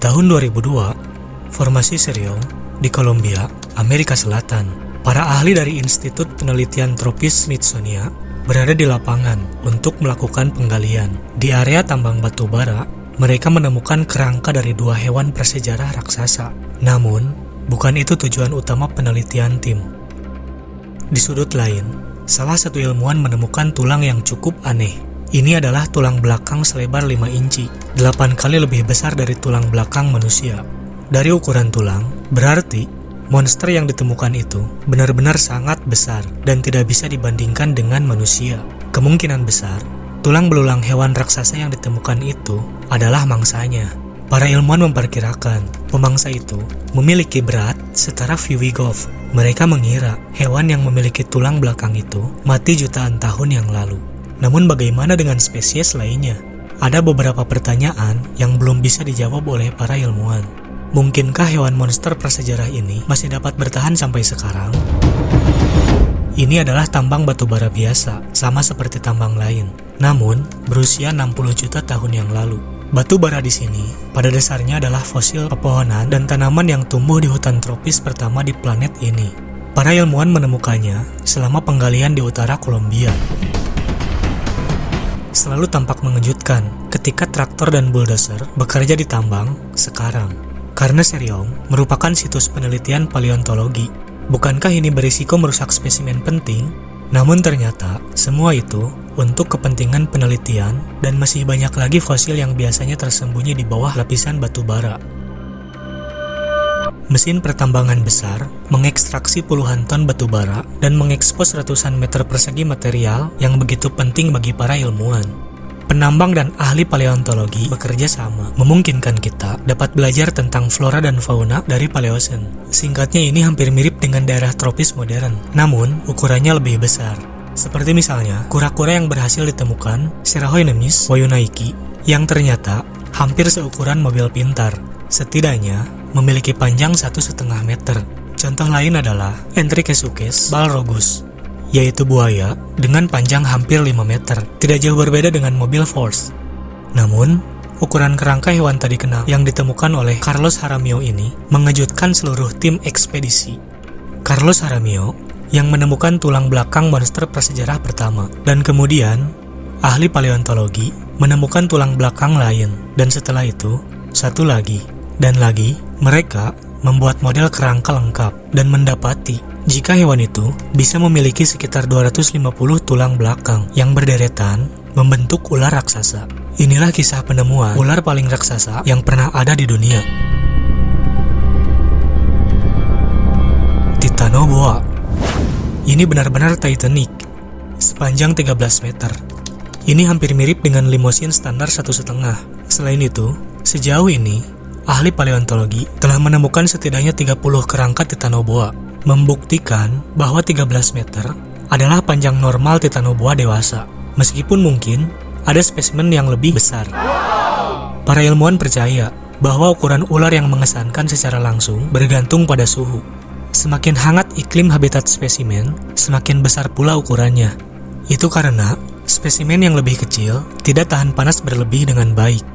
tahun 2002, formasi Seriong di Columbia, Amerika Selatan, para ahli dari Institut Penelitian Tropis Smithsonian berada di lapangan untuk melakukan penggalian. Di area tambang batu bara, mereka menemukan kerangka dari dua hewan prasejarah raksasa. Namun, bukan itu tujuan utama penelitian tim. Di sudut lain, salah satu ilmuwan menemukan tulang yang cukup aneh. Ini adalah tulang belakang selebar 5 inci, 8 kali lebih besar dari tulang belakang manusia. Dari ukuran tulang, berarti monster yang ditemukan itu benar-benar sangat besar dan tidak bisa dibandingkan dengan manusia. Kemungkinan besar, tulang belulang hewan raksasa yang ditemukan itu adalah mangsanya. Para ilmuwan memperkirakan pemangsa itu memiliki berat setara Viewigov. Mereka mengira hewan yang memiliki tulang belakang itu mati jutaan tahun yang lalu. Namun bagaimana dengan spesies lainnya? Ada beberapa pertanyaan yang belum bisa dijawab oleh para ilmuwan. Mungkinkah hewan monster prasejarah ini masih dapat bertahan sampai sekarang? Ini adalah tambang batu bara biasa, sama seperti tambang lain. Namun, berusia 60 juta tahun yang lalu. Batu bara di sini pada dasarnya adalah fosil pepohonan dan tanaman yang tumbuh di hutan tropis pertama di planet ini. Para ilmuwan menemukannya selama penggalian di utara Columbia. Selalu tampak mengejutkan ketika traktor dan bulldozer bekerja di tambang sekarang. Karena Seriong merupakan situs penelitian paleontologi. Bukankah ini berisiko merusak spesimen penting? Namun ternyata semua itu untuk kepentingan penelitian dan masih banyak lagi fosil yang biasanya tersembunyi di bawah lapisan batu bara. Mesin pertambangan besar mengekstraksi puluhan ton batu bara dan mengekspos ratusan meter persegi material yang begitu penting bagi para ilmuwan. Penambang dan ahli paleontologi bekerja sama, memungkinkan kita dapat belajar tentang flora dan fauna dari Paleosen. Singkatnya ini hampir mirip dengan daerah tropis modern, namun ukurannya lebih besar. Seperti misalnya, kura-kura yang berhasil ditemukan, Serahoinemis wayunaiki, yang ternyata hampir seukuran mobil pintar. Setidaknya, memiliki panjang 1,5 meter. Contoh lain adalah Entrichesukes balrogus, yaitu buaya dengan panjang hampir 5 meter, tidak jauh berbeda dengan mobil Force. Namun, ukuran kerangka hewan tadi kenal yang ditemukan oleh Carlos Jaramillo ini mengejutkan seluruh tim ekspedisi. Carlos Jaramillo yang menemukan tulang belakang monster prasejarah pertama, dan kemudian ahli paleontologi menemukan tulang belakang lain, dan setelah itu satu lagi, dan lagi mereka membuat model kerangka lengkap dan mendapati jika hewan itu bisa memiliki sekitar 250 tulang belakang yang berderetan membentuk ular raksasa. Inilah kisah penemuan ular paling raksasa yang pernah ada di dunia. Titanoboa. Ini benar-benar Titanic, sepanjang 13 meter. Ini hampir mirip dengan limosin standar 1,5. Selain itu, sejauh ini ahli paleontologi telah menemukan setidaknya 30 kerangka Titanoboa, membuktikan bahwa 13 meter adalah panjang normal Titanoboa dewasa, meskipun mungkin ada spesimen yang lebih besar. Para ilmuwan percaya bahwa ukuran ular yang mengesankan secara langsung bergantung pada suhu. Semakin hangat iklim habitat spesimen, semakin besar pula ukurannya. Itu karena spesimen yang lebih kecil tidak tahan panas berlebih dengan baik.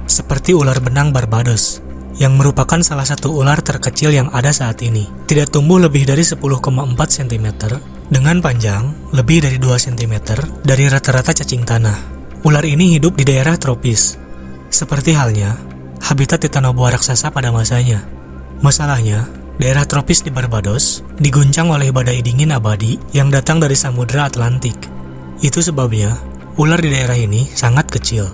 Seperti ular benang Barbados, yang merupakan salah satu ular terkecil yang ada saat ini. Tidak tumbuh lebih dari 10,4 cm, dengan panjang lebih dari 2 cm dari rata-rata cacing tanah. Ular ini hidup di daerah tropis, seperti halnya habitat Titanoboa raksasa pada masanya. Masalahnya, daerah tropis di Barbados diguncang oleh badai dingin abadi yang datang dari Samudra Atlantik. Itu sebabnya ular di daerah ini sangat kecil.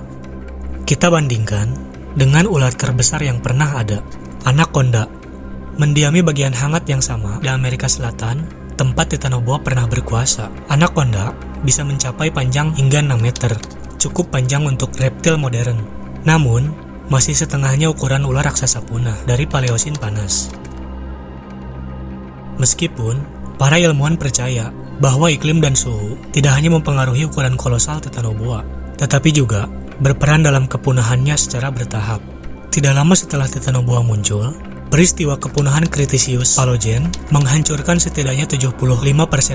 Kita bandingkan dengan ular terbesar yang pernah ada, anaconda, mendiami bagian hangat yang sama di Amerika Selatan, tempat Titanoboa pernah berkuasa. Anaconda bisa mencapai panjang hingga 6 meter, cukup panjang untuk reptil modern. Namun, masih setengahnya ukuran ular raksasa punah dari Paleosin panas. Meskipun, para ilmuwan percaya bahwa iklim dan suhu tidak hanya mempengaruhi ukuran kolosal Titanoboa, tetapi juga berperan dalam kepunahannya secara bertahap. Tidak lama setelah Titanoboa muncul, peristiwa kepunahan Cretaceous Palogen menghancurkan setidaknya 75%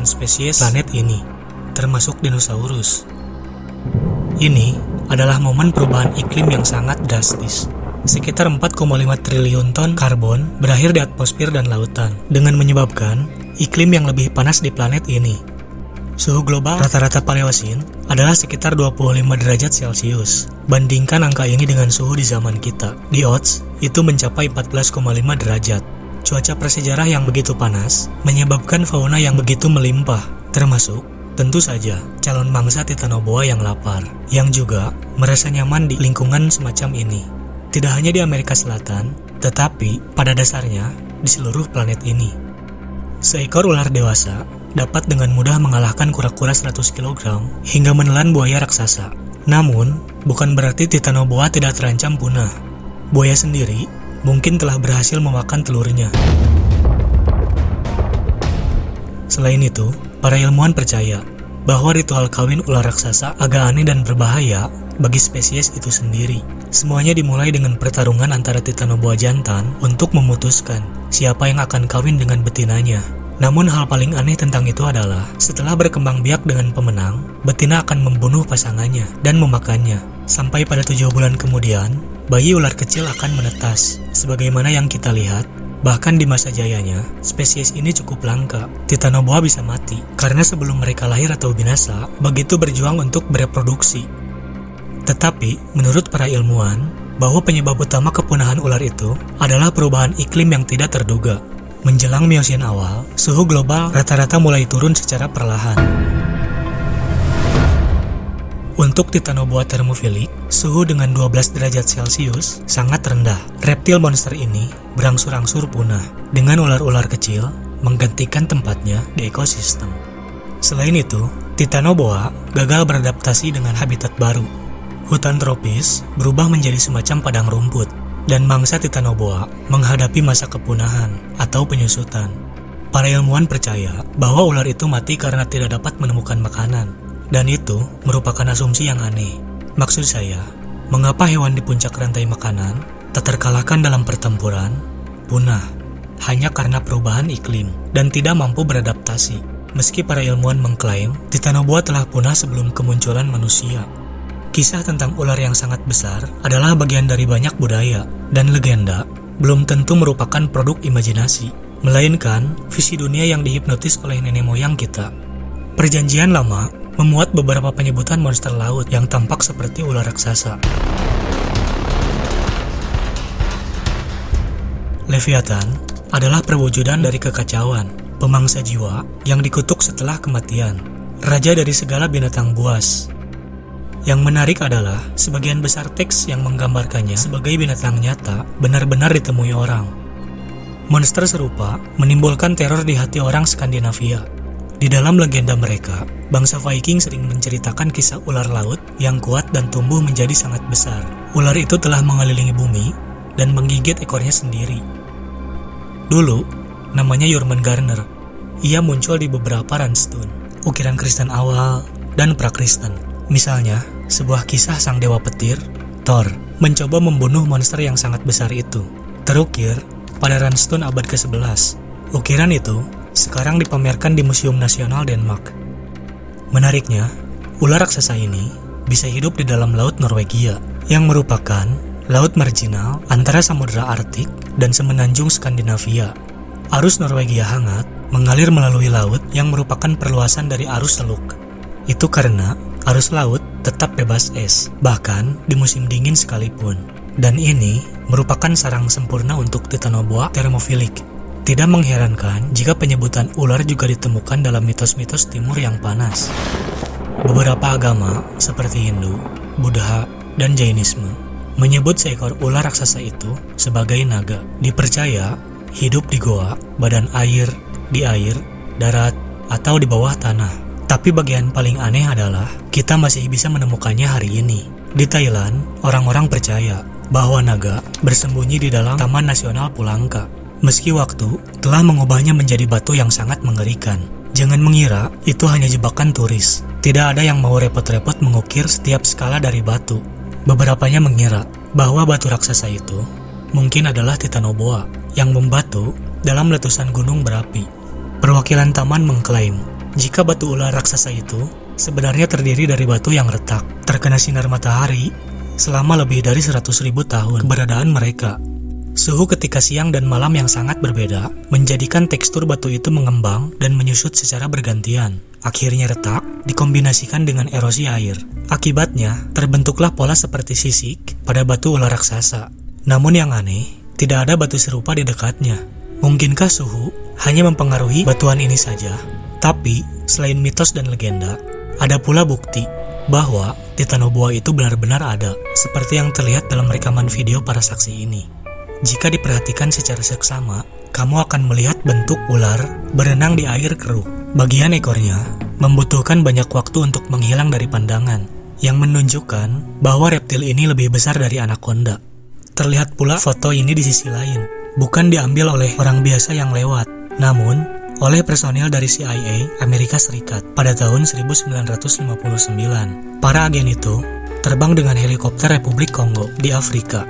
spesies planet ini, termasuk dinosaurus. Ini adalah momen perubahan iklim yang sangat drastis. sekitar 4,5 triliun ton karbon berakhir di atmosfer dan lautan, dengan menyebabkan iklim yang lebih panas di planet ini. Suhu global rata-rata Paleosin adalah sekitar 25 derajat Celcius. Bandingkan angka ini dengan suhu di zaman kita. Di Ots, itu mencapai 14,5 derajat. Cuaca prasejarah yang begitu panas menyebabkan fauna yang begitu melimpah, termasuk tentu saja calon mangsa Titanoboa yang lapar, yang juga merasa nyaman di lingkungan semacam ini. Tidak hanya di Amerika Selatan, tetapi pada dasarnya di seluruh planet ini. Seekor ular dewasa dapat dengan mudah mengalahkan kura-kura 100 kg hingga menelan buaya raksasa. Namun, bukan berarti Titanoboa tidak terancam punah. Buaya sendiri mungkin telah berhasil memakan telurnya. Selain itu, para ilmuwan percaya bahwa ritual kawin ular raksasa agak aneh dan berbahaya bagi spesies itu sendiri. Semuanya dimulai dengan pertarungan antara Titanoboa jantan untuk memutuskan siapa yang akan kawin dengan betinanya. Namun hal paling aneh tentang itu adalah setelah berkembang biak dengan pemenang, betina akan membunuh pasangannya dan memakannya. Sampai pada 7 bulan kemudian, bayi ular kecil akan menetas. Sebagaimana yang kita lihat, bahkan di masa jayanya, spesies ini cukup langka. Titanoboa bisa mati karena sebelum mereka lahir atau binasa, begitu berjuang untuk bereproduksi. Tetapi, menurut para ilmuwan, bahwa penyebab utama kepunahan ular itu adalah perubahan iklim yang tidak terduga. Menjelang Miosin awal, suhu global rata-rata mulai turun secara perlahan. Untuk Titanoboa thermophilic, suhu dengan 12 derajat Celcius sangat rendah. Reptil monster ini berangsur-angsur punah, dengan ular-ular kecil menggantikan tempatnya di ekosistem. Selain itu, Titanoboa gagal beradaptasi dengan habitat baru. Hutan tropis berubah menjadi semacam padang rumput, dan mangsa Titanoboa menghadapi masa kepunahan atau penyusutan. Para ilmuwan percaya bahwa ular itu mati karena tidak dapat menemukan makanan, dan itu merupakan asumsi yang aneh. Maksud saya, mengapa hewan di puncak rantai makanan tak terkalahkan dalam pertempuran, punah, hanya karena perubahan iklim dan tidak mampu beradaptasi. Meski para ilmuwan mengklaim Titanoboa telah punah sebelum kemunculan manusia. Kisah tentang ular yang sangat besar adalah bagian dari banyak budaya, dan legenda belum tentu merupakan produk imajinasi, melainkan visi dunia yang dihipnotis oleh nenek moyang kita. Perjanjian Lama memuat beberapa penyebutan monster laut yang tampak seperti ular raksasa. Leviathan adalah perwujudan dari kekacauan, pemangsa jiwa yang dikutuk setelah kematian, raja dari segala binatang buas. Yang menarik adalah sebagian besar teks yang menggambarkannya sebagai binatang nyata benar-benar ditemui orang. Monster serupa menimbulkan teror di hati orang Skandinavia. Di dalam legenda mereka, bangsa Viking sering menceritakan kisah ular laut yang kuat dan tumbuh menjadi sangat besar. Ular itu telah mengelilingi bumi dan menggigit ekornya sendiri. Dulu, namanya Jormungandr. Ia muncul di beberapa runestone, ukiran Kristen awal, dan pra-Kristen. Misalnya, sebuah kisah sang dewa petir, Thor, mencoba membunuh monster yang sangat besar itu. Terukir pada runestone abad ke-11. Ukiran itu sekarang dipamerkan di Museum Nasional Denmark. Menariknya, ular raksasa ini bisa hidup di dalam Laut Norwegia, yang merupakan laut marginal antara Samudra Arktik dan semenanjung Skandinavia. Arus Norwegia hangat mengalir melalui laut yang merupakan perluasan dari arus Seluk. Itu karena arus laut tetap bebas es, bahkan di musim dingin sekalipun. Dan ini merupakan sarang sempurna untuk Titanoboa thermophilic. Tidak mengherankan jika penyebutan ular juga ditemukan dalam mitos-mitos timur yang panas. Beberapa agama seperti Hindu, Buddha, dan Jainisme menyebut seekor ular raksasa itu sebagai naga. Dipercaya hidup di goa, badan air, di air, darat, atau di bawah tanah. Tapi bagian paling aneh adalah kita masih bisa menemukannya hari ini. Di Thailand, orang-orang percaya bahwa naga bersembunyi di dalam Taman Nasional Pulangka. Meski waktu telah mengubahnya menjadi batu yang sangat mengerikan. Jangan mengira itu hanya jebakan turis. Tidak ada yang mau repot-repot mengukir setiap skala dari batu. Beberapanya mengira bahwa batu raksasa itu mungkin adalah Titanoboa yang membatu dalam letusan gunung berapi. Perwakilan taman mengklaim jika batu ular raksasa itu sebenarnya terdiri dari batu yang retak, terkena sinar matahari, selama lebih dari 100.000 tahun keberadaan mereka. Suhu ketika siang dan malam yang sangat berbeda menjadikan tekstur batu itu mengembang dan menyusut secara bergantian. Akhirnya retak dikombinasikan dengan erosi air. Akibatnya, terbentuklah pola seperti sisik pada batu ular raksasa. Namun yang aneh, tidak ada batu serupa di dekatnya. Mungkinkah suhu hanya mempengaruhi batuan ini saja? Tapi, selain mitos dan legenda, ada pula bukti bahwa Titanoboa itu benar-benar ada, seperti yang terlihat dalam rekaman video para saksi ini. Jika diperhatikan secara seksama, kamu akan melihat bentuk ular berenang di air keruh. Bagian ekornya membutuhkan banyak waktu untuk menghilang dari pandangan, yang menunjukkan bahwa reptil ini lebih besar dari anaconda. Terlihat pula foto ini di sisi lain, bukan diambil oleh orang biasa yang lewat, namun oleh personil dari CIA Amerika Serikat pada tahun 1959. Para agen itu terbang dengan helikopter Republik Kongo di Afrika.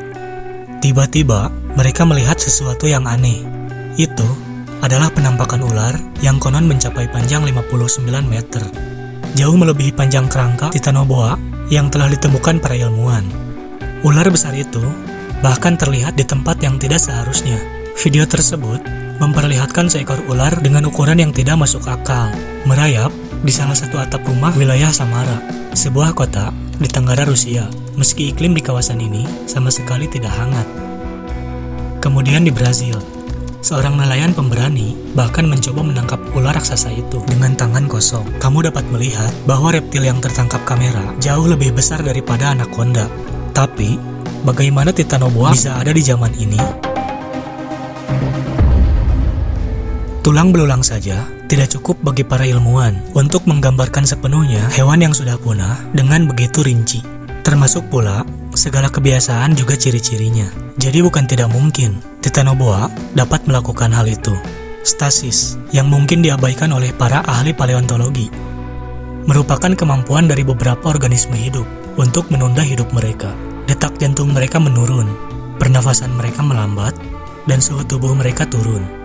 Tiba-tiba, mereka melihat sesuatu yang aneh. Itu adalah penampakan ular yang konon mencapai panjang 59 meter. Jauh melebihi panjang kerangka Titanoboa yang telah ditemukan para ilmuwan. Ular besar itu bahkan terlihat di tempat yang tidak seharusnya. Video tersebut memperlihatkan seekor ular dengan ukuran yang tidak masuk akal, merayap di salah satu atap rumah wilayah Samara, sebuah kota di Tenggara Rusia, meski iklim di kawasan ini sama sekali tidak hangat. Kemudian di Brazil, seorang nelayan pemberani bahkan mencoba menangkap ular raksasa itu dengan tangan kosong. Kamu dapat melihat bahwa reptil yang tertangkap kamera jauh lebih besar daripada anaconda. Tapi, bagaimana Titanoboa bisa ada di zaman ini? Tulang belulang saja tidak cukup bagi para ilmuwan untuk menggambarkan sepenuhnya hewan yang sudah punah dengan begitu rinci. Termasuk pula segala kebiasaan juga ciri-cirinya. Jadi bukan tidak mungkin Titanoboa dapat melakukan hal itu. Stasis yang mungkin diabaikan oleh para ahli paleontologi merupakan kemampuan dari beberapa organisme hidup untuk menunda hidup mereka. Detak jantung mereka menurun, pernafasan mereka melambat, dan suhu tubuh mereka turun.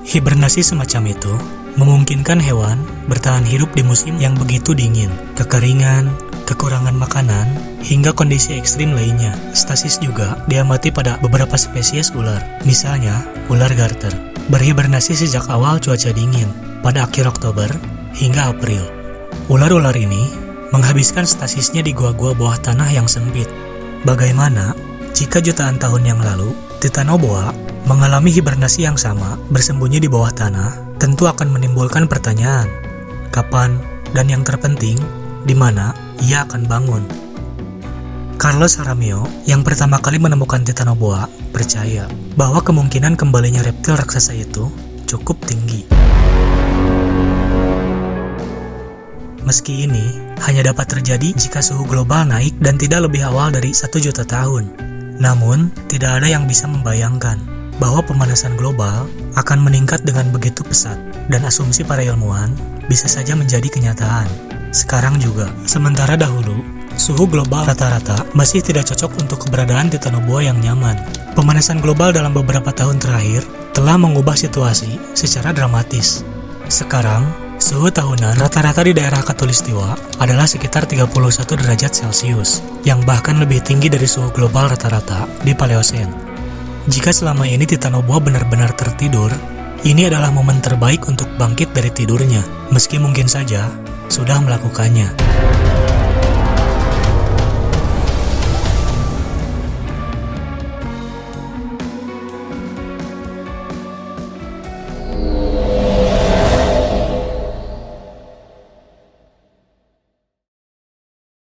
Hibernasi semacam itu memungkinkan hewan bertahan hidup di musim yang begitu dingin, kekeringan, kekurangan makanan, hingga kondisi ekstrim lainnya. Stasis juga diamati pada beberapa spesies ular, misalnya ular garter, berhibernasi sejak awal cuaca dingin, pada akhir Oktober hingga April. Ular-ular ini menghabiskan stasisnya di gua-gua bawah tanah yang sempit. Bagaimana jika jutaan tahun yang lalu Titanoboa mengalami hibernasi yang sama bersembunyi di bawah tanah? Tentu akan menimbulkan pertanyaan, kapan, dan yang terpenting, di mana ia akan bangun. Carlos Jaramillo yang pertama kali menemukan Titanoboa percaya bahwa kemungkinan kembalinya reptil raksasa itu cukup tinggi. Meski ini hanya dapat terjadi jika suhu global naik dan tidak lebih awal dari 1 juta tahun. Namun, tidak ada yang bisa membayangkan bahwa pemanasan global akan meningkat dengan begitu pesat, dan asumsi para ilmuwan bisa saja menjadi kenyataan. Sekarang juga, sementara dahulu, suhu global rata-rata masih tidak cocok untuk keberadaan Titanoboa yang nyaman. Pemanasan global dalam beberapa tahun terakhir telah mengubah situasi secara dramatis. Sekarang, suhu tahunan rata-rata di daerah Khatulistiwa adalah sekitar 31 derajat Celcius, yang bahkan lebih tinggi dari suhu global rata-rata di Paleosen. Jika selama ini Titanoboa benar-benar tertidur, ini adalah momen terbaik untuk bangkit dari tidurnya, meski mungkin saja sudah melakukannya.